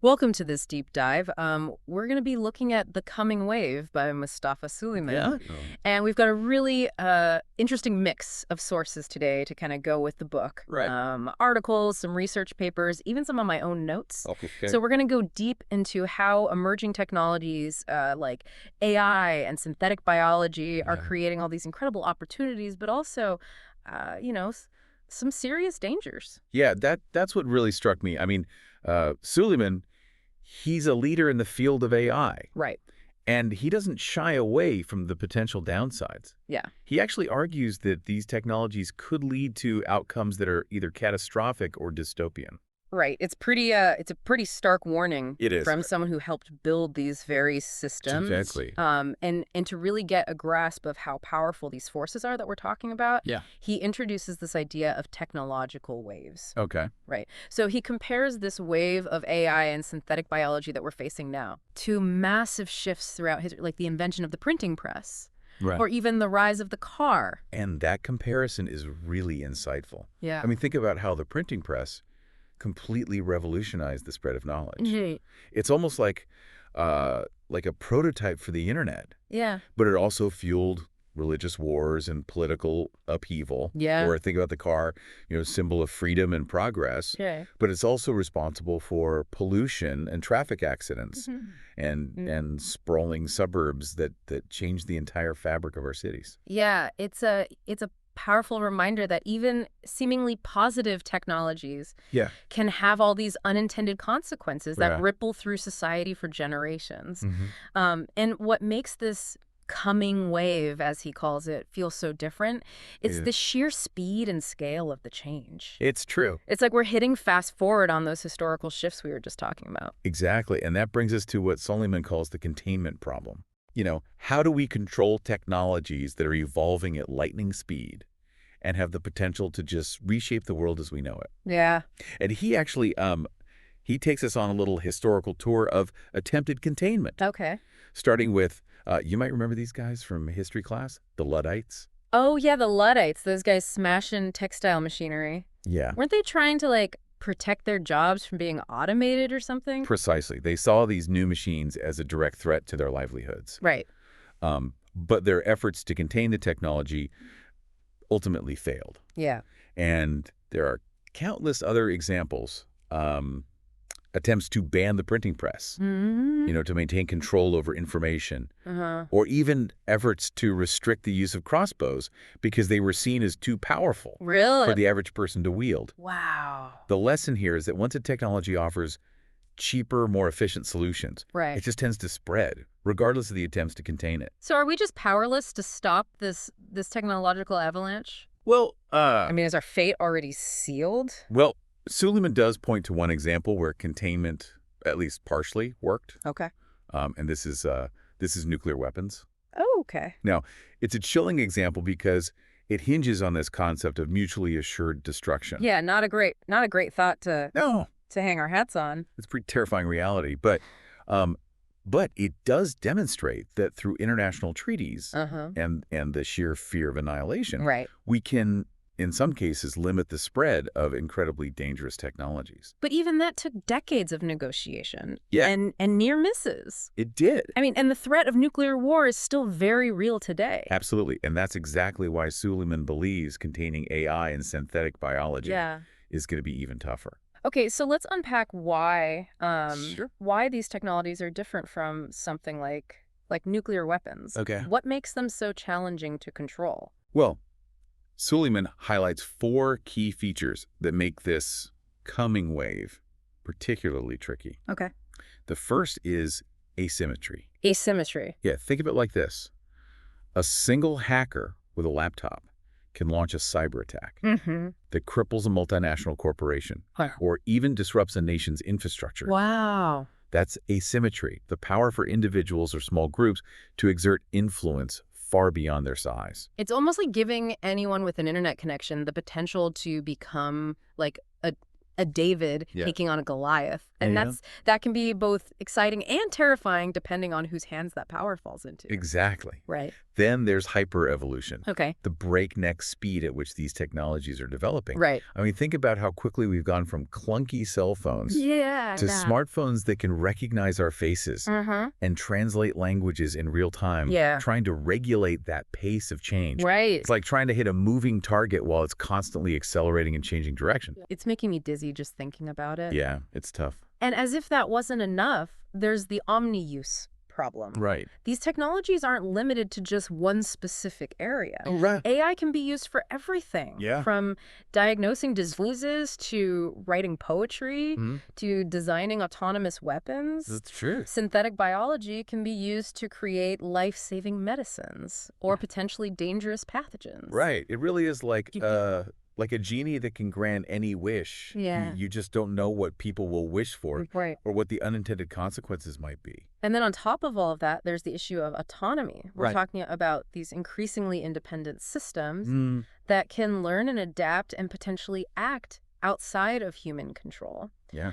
Welcome to this deep dive. We're going to be looking at The Coming Wave by Mustafa Suleyman. Yeah. And we've got a really interesting mix of sources today to kind of go with the book. Right. Articles, some research papers, even some of my own notes. Okay. So we're going to go deep into how emerging technologies like AI and synthetic biology are Yeah. creating all these incredible opportunities, but also, some serious dangers. Yeah, that's what really struck me. I mean, Suleiman, he's a leader in the field of AI, Right. and he doesn't shy away from the potential downsides. Yeah. He actually argues that these technologies could lead to outcomes that are either catastrophic or dystopian. Right. It's a pretty stark warning It is. from someone who helped build these very systems. Exactly. And to really get a grasp of how powerful these forces are that we're talking about, Yeah. he introduces this idea of technological waves. Okay. Right. So he compares this wave of AI and synthetic biology that we're facing now to massive shifts throughout history, like the invention of the printing press, Right. or even the rise of the car. And that comparison is really insightful. Yeah. I mean, think about how the printing press completely revolutionized the spread of knowledge. It's almost like a prototype for the internet, Yeah. but it also fueled religious wars and political upheaval. Yeah. Or think about the car, symbol of freedom and progress. Okay. But it's also responsible for pollution and traffic accidents Mm-hmm. and sprawling suburbs that change the entire fabric of our cities. Yeah, it's a powerful reminder that even seemingly positive technologies Yeah. can have all these unintended consequences that Yeah. ripple through society for generations. Mm-hmm. And what makes this coming wave, as he calls it, feel so different, it's Yeah. the sheer speed and scale of the change. It's true. It's like we're hitting fast forward on those historical shifts we were just talking about. Exactly. And that brings us to what Suleiman calls the containment problem. How do we control technologies that are evolving at lightning speed and have the potential to just reshape the world as we know it? Yeah. And he actually, he takes us on a little historical tour of attempted containment, Okay. starting with, you might remember these guys from history class, the Luddites. Oh, yeah, the Luddites, those guys smashing textile machinery. Yeah. Weren't they trying to, protect their jobs from being automated or something? Precisely. They saw these new machines as a direct threat to their livelihoods. Right. But their efforts to contain the technology ultimately failed. Yeah. And there are countless other examples, attempts to ban the printing press, Mm-hmm. to maintain control over information, Uh-huh. or even efforts to restrict the use of crossbows because they were seen as too powerful Really? for the average person to wield. Wow. The lesson here is that once a technology offers cheaper, more efficient solutions, Right. it just tends to spread, regardless of the attempts to contain it. So are we just powerless to stop this technological avalanche? Well, I mean, is our fate already sealed? Suleiman does point to one example where containment, at least partially, worked, Okay. and this is nuclear weapons. Oh, okay. Now, it's a chilling example because it hinges on this concept of mutually assured destruction. Yeah, not a great thought to No, hang our hats on. it's a pretty terrifying reality, but it does demonstrate that through international treaties Uh-huh. and the sheer fear of annihilation, Right. we can, in some cases, limit the spread of incredibly dangerous technologies. But even that took decades of negotiation. Yeah. And near misses. It did. I mean, and the threat of nuclear war is still very real today. Absolutely. And that's exactly why Suleiman believes containing AI and synthetic biology Yeah. is going to be even tougher. Okay, so let's unpack why Sure. why these technologies are different from something like nuclear weapons. Okay. What makes them so challenging to control? Well, Suleiman highlights 4 key features that make this coming wave particularly tricky. Okay. The first is asymmetry. Asymmetry. Yeah, think of it like this. A single hacker with a laptop can launch a cyber attack Mm-hmm. that cripples a multinational corporation Wow. or even disrupts a nation's infrastructure. Wow. That's asymmetry, the power for individuals or small groups to exert influence far beyond their size. It's almost like giving anyone with an internet connection the potential to become like a David Yeah. taking on a Goliath. And Yeah. that can be both exciting and terrifying depending on whose hands that power falls into. Exactly. Right. Then there's hyper-evolution, Okay. the breakneck speed at which these technologies are developing. Right. I mean, think about how quickly we've gone from clunky cell phones Yeah. to smartphones that can recognize our faces and translate languages in real time, Yeah. trying to regulate that pace of change. Right. It's like trying to hit a moving target while it's constantly accelerating and changing direction. It's making me dizzy just thinking about it. Yeah, it's tough. And as if that wasn't enough, there's the omni-use problem. Right. These technologies aren't limited to just one specific area. Oh, right. AI can be used for everything. Yeah. From diagnosing diseases to writing poetry to designing autonomous weapons. That's true. Synthetic biology can be used to create life-saving medicines or potentially dangerous pathogens. Right. It really is like a genie that can grant any wish. Yeah. You just don't know what people will wish for Right. or what the unintended consequences might be. And then on top of all of that, there's the issue of autonomy. We're Right. talking about these increasingly independent systems that can learn and adapt and potentially act outside of human control. Yeah.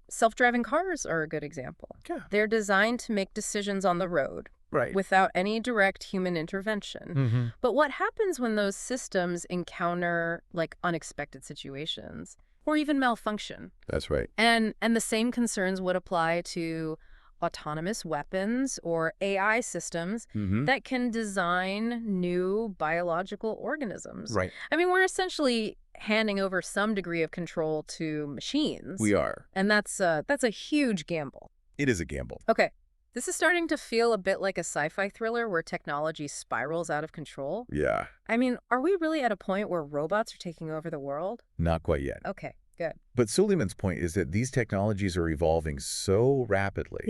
Self-driving cars are a good example. Yeah. They're designed to make decisions on the road Right. without any direct human intervention. But what happens when those systems encounter like unexpected situations or even malfunction? That's right. And the same concerns would apply to autonomous weapons or AI systems that can design new biological organisms. Right. I mean, we're essentially handing over some degree of control to machines. We are. And that's a huge gamble. It is a gamble. Okay. This is starting to feel a bit like a sci-fi thriller where technology spirals out of control. Yeah. I mean, are we really at a point where robots are taking over the world? Not quite yet. Okay, good. But Suleiman's point is that these technologies are evolving so rapidly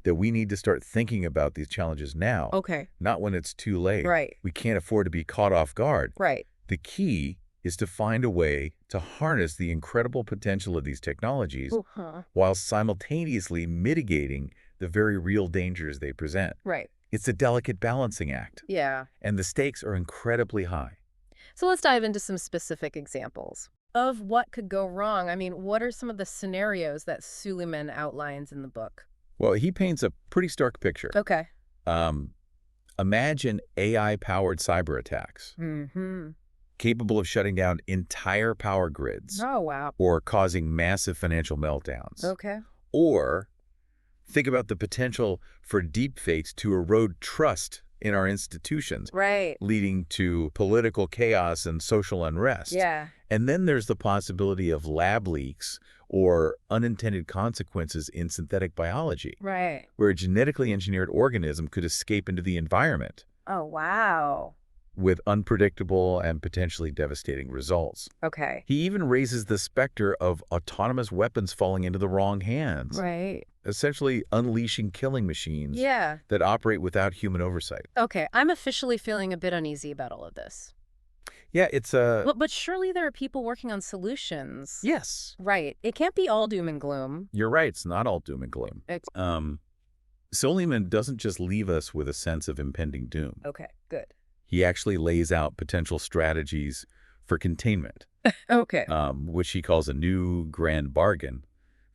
that we need to start thinking about these challenges now, Okay. not when it's too late. Right. We can't afford to be caught off guard. Right. The key is to find a way to harness the incredible potential of these technologies while simultaneously mitigating the very real dangers they present. Right. It's a delicate balancing act, Yeah. and the stakes are incredibly high. So let's dive into some specific examples of what could go wrong. I mean, what are some of the scenarios that Suleiman outlines in the book? Well, he paints a pretty stark picture. Okay. Imagine AI-powered cyber attacks capable of shutting down entire power grids Oh, wow. or causing massive financial meltdowns. Okay. Or think about the potential for deepfakes to erode trust in our institutions, Right. leading to political chaos and social unrest. Yeah. And then there's the possibility of lab leaks or unintended consequences in synthetic biology, Right. where a genetically engineered organism could escape into the environment Oh, wow. with unpredictable and potentially devastating results. Okay. He even raises the specter of autonomous weapons falling into the wrong hands, Right. essentially unleashing killing machines Yeah. that operate without human oversight. Okay. I'm officially feeling a bit uneasy about all of this. Yeah, it's a... But surely there are people working on solutions. Yes. Right. It can't be all doom and gloom. You're right. It's not all doom and gloom. Suleiman doesn't just leave us with a sense of impending doom. Okay. Good. He actually lays out potential strategies for containment, Okay. which he calls a new grand bargain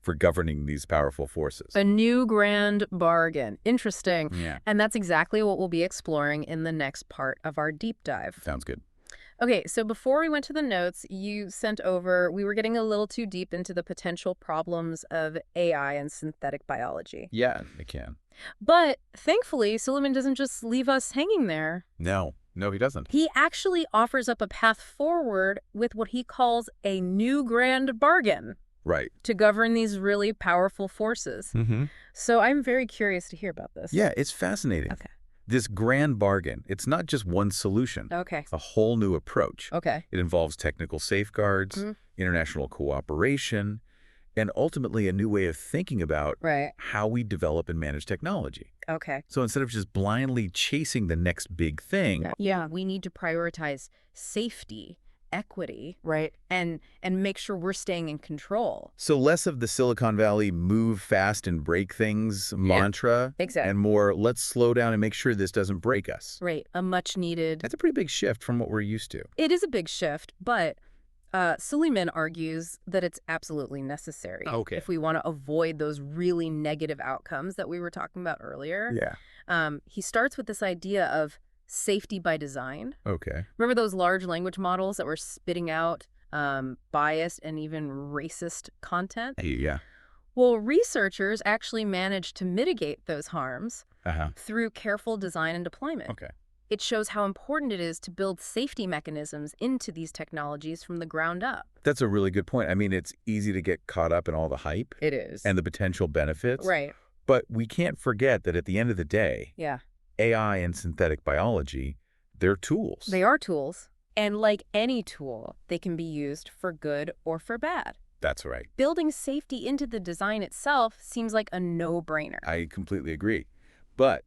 for governing these powerful forces. A new grand bargain. Interesting. Yeah. And that's exactly what we'll be exploring in the next part of our deep dive. Sounds good. Okay, so before we went to the notes, you sent over, we were getting a little too deep into the potential problems of AI and synthetic biology. Yeah, it can. But thankfully, Suleiman doesn't just leave us hanging there. No, he doesn't. He actually offers up a path forward with what he calls a new grand bargain Right. to govern these really powerful forces. So I'm very curious to hear about this. Yeah, it's fascinating. Okay. This grand bargain, it's not just one solution. Okay. It's a whole new approach. Okay. It involves technical safeguards, international cooperation, and ultimately a new way of thinking about Right. how we develop and manage technology. Okay. So instead of just blindly chasing the next big thing, Yeah. We need to prioritize safety, equity, right? And make sure we're staying in control. so less of the Silicon Valley move fast and break things mantra, Exactly. and more let's slow down and make sure this doesn't break us. Right. A much needed. That's a pretty big shift from what we're used to. It is a big shift, but Suleiman argues that it's absolutely necessary. Okay. If we want to avoid those really negative outcomes that we were talking about earlier. Yeah. He starts with this idea of safety by design. Okay. Remember those large language models that were spitting out biased and even racist content? Yeah. Well, researchers actually managed to mitigate those harms Uh-huh. through careful design and deployment. Okay. It shows how important it is to build safety mechanisms into these technologies from the ground up. That's a really good point. I mean, it's easy to get caught up in all the hype It is. and the potential benefits. Right. But we can't forget that at the end of the day, Yeah. AI and synthetic biology, they're tools. They are tools. And like any tool, they can be used for good or for bad. That's right. Building safety into the design itself seems like a no-brainer. I completely agree. But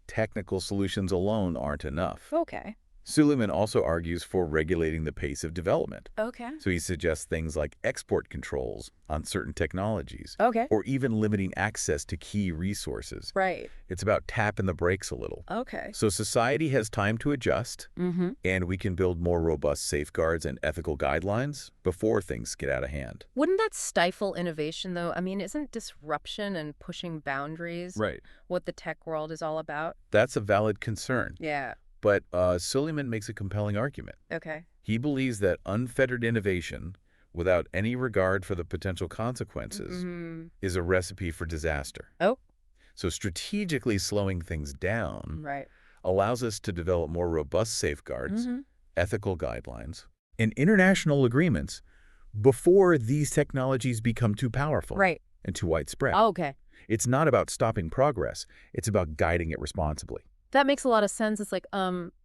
technical solutions alone aren't enough. Okay. Suleiman also argues for regulating the pace of development. Okay. So he suggests things like export controls on certain technologies, Okay. or even limiting access to key resources. Right. It's about tapping the brakes a little. Okay. So society has time to adjust, and we can build more robust safeguards and ethical guidelines before things get out of hand. Wouldn't that stifle innovation, though? I mean, isn't disruption and pushing boundaries Right. what the tech world is all about? That's a valid concern. Yeah. But Suleiman makes a compelling argument. Okay. He believes that unfettered innovation, without any regard for the potential consequences, is a recipe for disaster. Oh. So strategically slowing things down Right. allows us to develop more robust safeguards, ethical guidelines, and international agreements before these technologies become too powerful Right. and too widespread. Oh, okay. It's not about stopping progress. It's about guiding it responsibly. That makes a lot of sense. It's like,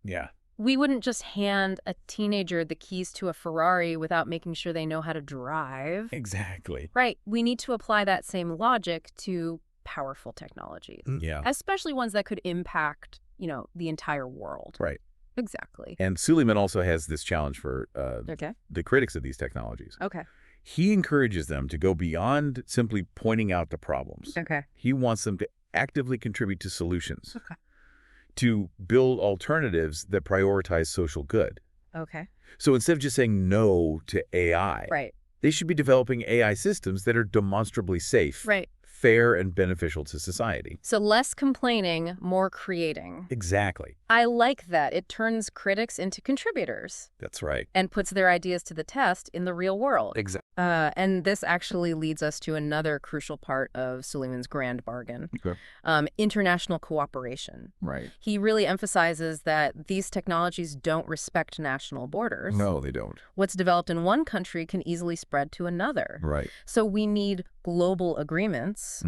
Yeah. we wouldn't just hand a teenager the keys to a Ferrari without making sure they know how to drive. Exactly. Right. We need to apply that same logic to powerful technologies, Yeah. especially ones that could impact, the entire world. Right. Exactly. And Suleiman also has this challenge for Okay. the critics of these technologies. Okay. He encourages them to go beyond simply pointing out the problems. Okay. He wants them to actively contribute to solutions, Okay. to build alternatives that prioritize social good. Okay. So instead of just saying no to AI, Right. they should be developing AI systems that are demonstrably safe, Right. fair, and beneficial to society. So less complaining, more creating. Exactly. I like that. It turns critics into contributors That's right. and puts their ideas to the test in the real world. Exactly. And this actually leads us to another crucial part of Suleiman's grand bargain, Okay. International cooperation. Right. He really emphasizes that these technologies don't respect national borders. No, they don't. What's developed in one country can easily spread to another. Right. So we need global agreements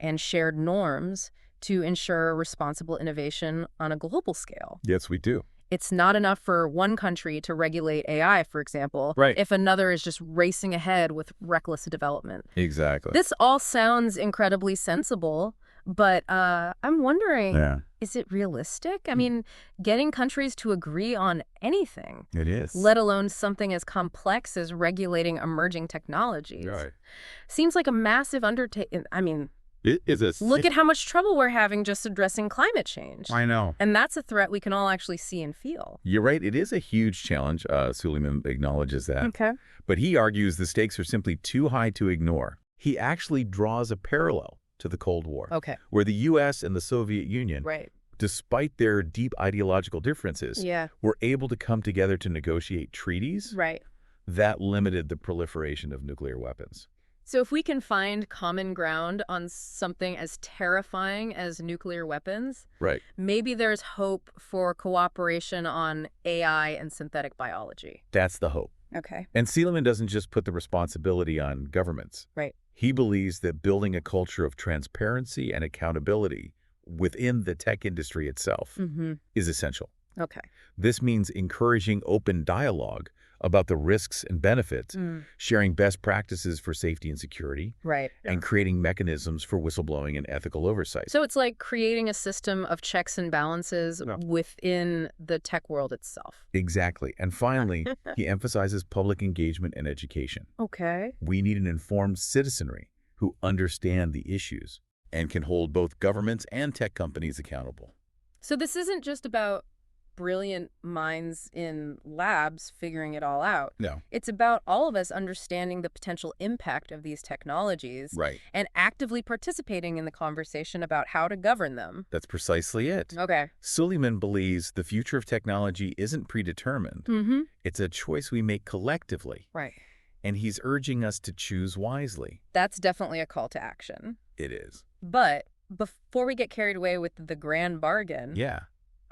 and shared norms to ensure responsible innovation on a global scale. Yes, we do. It's not enough for one country to regulate AI, for example, Right. if another is just racing ahead with reckless development. Exactly. This all sounds incredibly sensible, but I'm wondering, is it realistic? I mean, getting countries to agree on anything, It is. let alone something as complex as regulating emerging technologies, Right. seems like a massive undertaking. I mean, It is a... look at how much trouble we're having just addressing climate change. I know. And that's a threat we can all actually see and feel. You're right. It is a huge challenge. Suleiman acknowledges that. Okay. But he argues the stakes are simply too high to ignore. He actually draws a parallel to the Cold War, Okay. where the U.S. and the Soviet Union, Right. despite their deep ideological differences, Yeah. were able to come together to negotiate treaties Right. that limited the proliferation of nuclear weapons. So if we can find common ground on something as terrifying as nuclear weapons, Right. maybe there's hope for cooperation on AI and synthetic biology. That's the hope. Okay. And Suleiman doesn't just put the responsibility on governments. Right. He believes that building a culture of transparency and accountability within the tech industry itself is essential. Okay. This means encouraging open dialogue about the risks and benefits, sharing best practices for safety and security, Right. and creating mechanisms for whistleblowing and ethical oversight. So it's like creating a system of checks and balances within the tech world itself. Exactly. And finally, he emphasizes public engagement and education. Okay. We need an informed citizenry who understand the issues and can hold both governments and tech companies accountable. So this isn't just about brilliant minds in labs figuring it all out. No. It's about all of us understanding the potential impact of these technologies Right. and actively participating in the conversation about how to govern them. That's precisely it. Okay. Suleiman believes the future of technology isn't predetermined. Mm-hmm. It's a choice we make collectively. Right. And he's urging us to choose wisely. That's definitely a call to action. It is. But before we get carried away with the grand bargain, Yeah.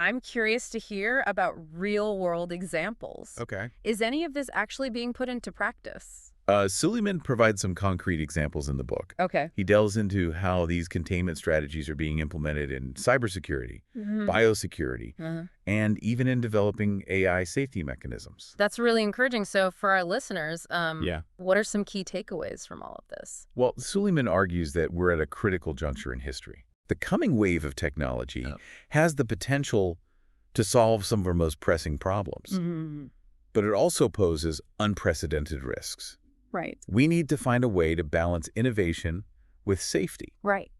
I'm curious to hear about real-world examples. Okay. Is any of this actually being put into practice? Suleiman provides some concrete examples in the book. Okay. He delves into how these containment strategies are being implemented in cybersecurity, biosecurity, and even in developing AI safety mechanisms. That's really encouraging. So for our listeners, Yeah. what are some key takeaways from all of this? Well, Suleiman argues that we're at a critical juncture in history. The coming wave of technology has the potential to solve some of our most pressing problems, but it also poses unprecedented risks. Right. We need to find a way to balance innovation with safety. Right.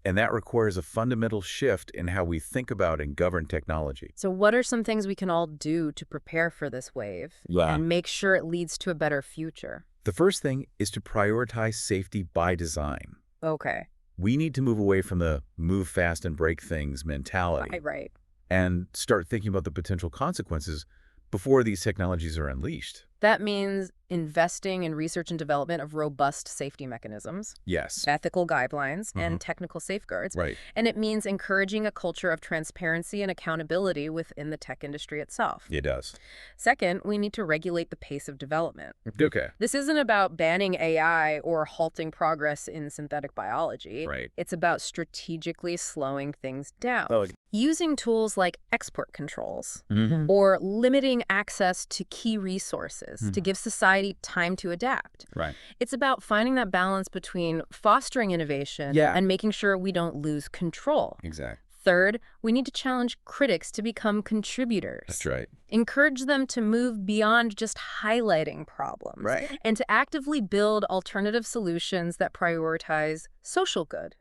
And that requires a fundamental shift in how we think about and govern technology. So what are some things we can all do to prepare for this wave and make sure it leads to a better future? The first thing is to prioritize safety by design. Okay. We need to move away from the move fast and break things mentality Right. and start thinking about the potential consequences before these technologies are unleashed. That means investing in research and development of robust safety mechanisms, Yes. ethical guidelines, and technical safeguards. Right. And it means encouraging a culture of transparency and accountability within the tech industry itself. It does. Second, we need to regulate the pace of development. Okay. This isn't about banning AI or halting progress in synthetic biology. Right. It's about strategically slowing things down. Oh. Using tools like export controls or limiting access to key resources to give society time to adapt. Right. It's about finding that balance between fostering innovation and making sure we don't lose control. Exactly. Third, we need to challenge critics to become contributors. That's right. Encourage them to move beyond just highlighting problems and to actively build alternative solutions that prioritize social good.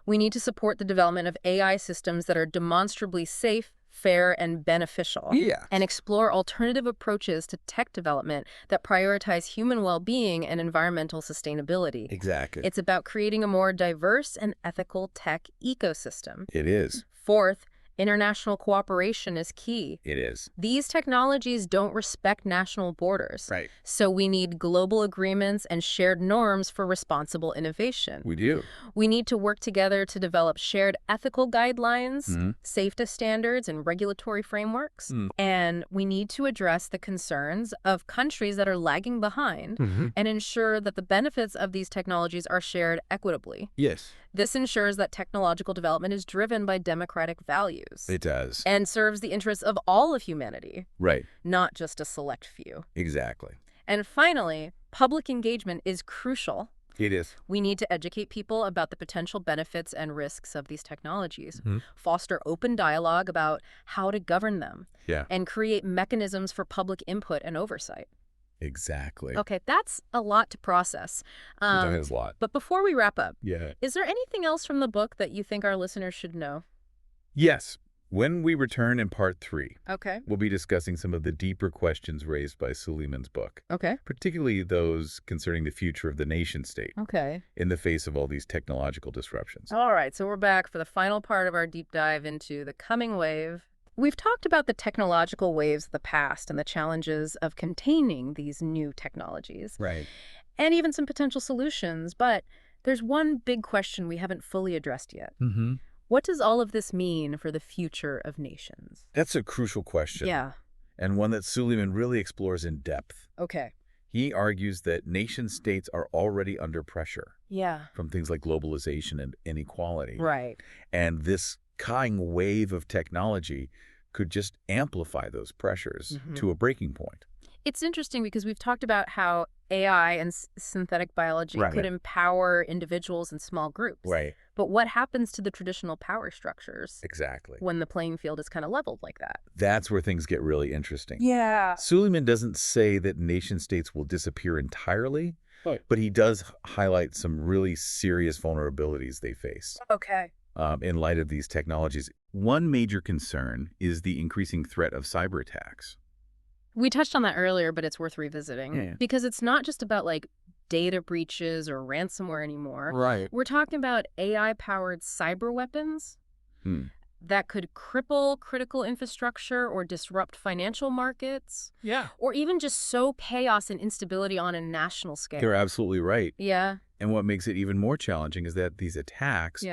We need to support the development of AI systems that are demonstrably safe, fair, and beneficial, and explore alternative approaches to tech development that prioritize human well-being and environmental sustainability. Exactly. It's about creating a more diverse and ethical tech ecosystem. It is. Fourth, international cooperation is key. It is. These technologies don't respect national borders. Right. So we need global agreements and shared norms for responsible innovation. We do. We need to work together to develop shared ethical guidelines, safety standards, and regulatory frameworks. And we need to address the concerns of countries that are lagging behind and ensure that the benefits of these technologies are shared equitably. Yes. This ensures that technological development is driven by democratic values. It does. And serves the interests of all of humanity, Right. not just a select few. Exactly. And finally, public engagement is crucial. It is. We need to educate people about the potential benefits and risks of these technologies, foster open dialogue about how to govern them, and create mechanisms for public input and oversight. Exactly. Okay, that's a lot to process. That is a lot. But before we wrap up, Yeah. is there anything else from the book that you think our listeners should know? Yes. When we return in part 3, Okay. we'll be discussing some of the deeper questions raised by Suleiman's book, Okay. particularly those concerning the future of the nation state Okay. in the face of all these technological disruptions. All right, so we're back for the final part of our deep dive into the coming wave. We've talked about the technological waves of the past and the challenges of containing these new technologies. Right. And even some potential solutions, but there's one big question we haven't fully addressed yet. What does all of this mean for the future of nations? That's a crucial question. Yeah. And one that Suleiman really explores in depth. Okay. He argues that nation-states are already under pressure Yeah. from things like globalization and inequality. Right. And this coming wave of technology could just amplify those pressures to a breaking point. It's interesting because we've talked about how AI and synthetic biology could empower individuals and small groups. Right. But what happens to the traditional power structures Exactly. when the playing field is kind of leveled like that? That's where things get really interesting. Yeah. Suleiman doesn't say that nation-states will disappear entirely, but he does highlight some really serious vulnerabilities they face. Okay. in light of these technologies. One major concern is the increasing threat of cyber attacks. We touched on that earlier, but it's worth revisiting. Yeah. Because it's not just about like data breaches or ransomware anymore. Right. We're talking about AI-powered cyber weapons that could cripple critical infrastructure or disrupt financial markets. Yeah. Or even just sow chaos and instability on a national scale. You're absolutely right. Yeah. And what makes it even more challenging is that these attacks,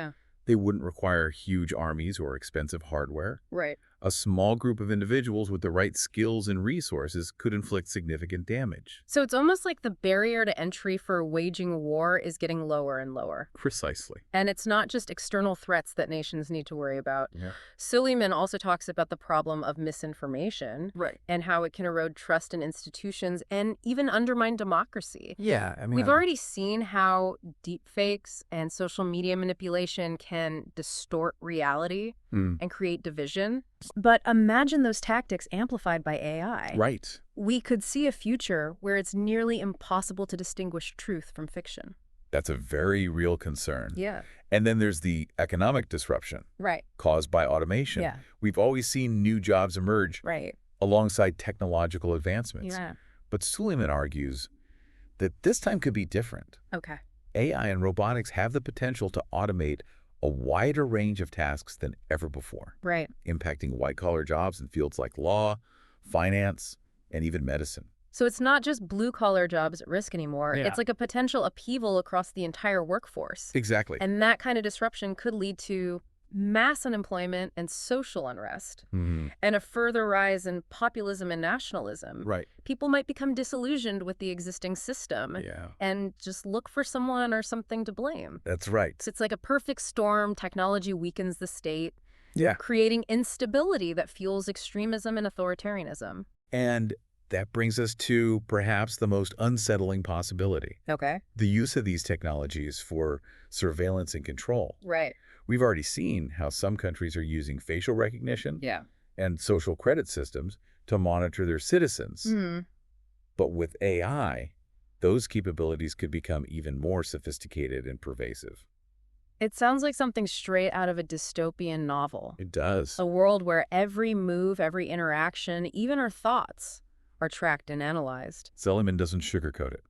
they wouldn't require huge armies or expensive hardware. Right. A small group of individuals with the right skills and resources could inflict significant damage. So it's almost like the barrier to entry for waging war is getting lower and lower. Precisely. And it's not just external threats that nations need to worry about. Yeah. Suleiman also talks about the problem of misinformation. Right. And how it can erode trust in institutions and even undermine democracy. Yeah, I mean... We've already seen how deepfakes and social media manipulation can distort reality and create division. But imagine those tactics amplified by AI. Right. We could see a future where it's nearly impossible to distinguish truth from fiction. That's a very real concern. Yeah. And then there's the economic disruption caused by automation. Yeah. We've always seen new jobs emerge alongside technological advancements. Yeah. But Suleiman argues that this time could be different. Okay. AI and robotics have the potential to automate a wider range of tasks than ever before, impacting white-collar jobs in fields like law, finance, and even medicine. So it's not just blue-collar jobs at risk anymore. Yeah. It's like a potential upheaval across the entire workforce. Exactly. And that kind of disruption could lead to mass unemployment and social unrest, and a further rise in populism and nationalism. Right. People might become disillusioned with the existing system and just look for someone or something to blame. That's right. So it's like a perfect storm. Technology weakens the state, Yeah. creating instability that fuels extremism and authoritarianism. And that brings us to perhaps the most unsettling possibility. Okay. The use of these technologies for surveillance and control. Right. We've already seen how some countries are using facial recognition and social credit systems to monitor their citizens. But with AI, those capabilities could become even more sophisticated and pervasive. It sounds like something straight out of a dystopian novel. It does. A world where every move, every interaction, even our thoughts are tracked and analyzed. Suleiman doesn't sugarcoat it.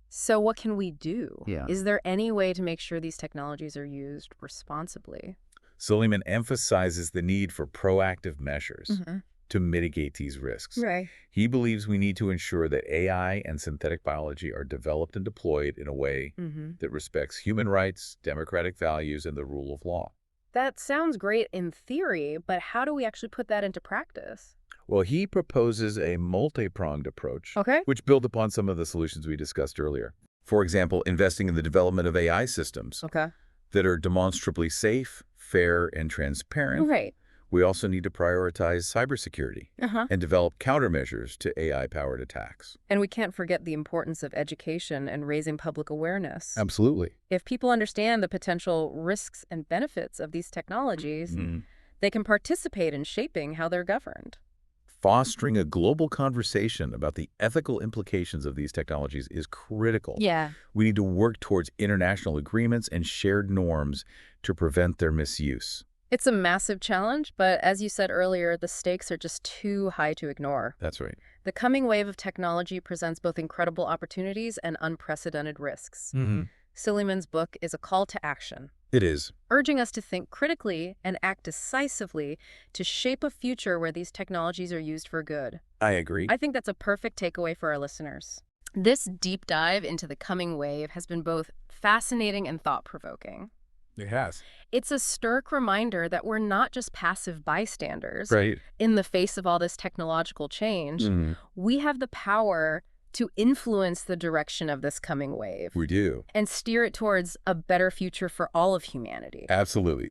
So what can we do? Yeah. Is there any way to make sure these technologies are used responsibly? Suleiman emphasizes the need for proactive measures to mitigate these risks. Right. He believes we need to ensure that AI and synthetic biology are developed and deployed in a way that respects human rights, democratic values, and the rule of law. That sounds great in theory, but how do we actually put that into practice? Well, he proposes a multi-pronged approach, which built upon some of the solutions we discussed earlier. For example, investing in the development of AI systems that are demonstrably safe, fair, and transparent. Right. We also need to prioritize cybersecurity and develop countermeasures to AI-powered attacks. And we can't forget the importance of education and raising public awareness. Absolutely. If people understand the potential risks and benefits of these technologies, they can participate in shaping how they're governed. Fostering a global conversation about the ethical implications of these technologies is critical. Yeah. We need to work towards international agreements and shared norms to prevent their misuse. It's a massive challenge, but as you said earlier, the stakes are just too high to ignore. That's right. The coming wave of technology presents both incredible opportunities and unprecedented risks. Suleiman's book is a call to action. It is. Urging us to think critically and act decisively to shape a future where these technologies are used for good. I agree. I think that's a perfect takeaway for our listeners. This deep dive into the coming wave has been both fascinating and thought-provoking. It has. It's a stark reminder that we're not just passive bystanders. Right. In the face of all this technological change. We have the power to influence the direction of this coming wave. We do. And steer it towards a better future for all of humanity. Absolutely.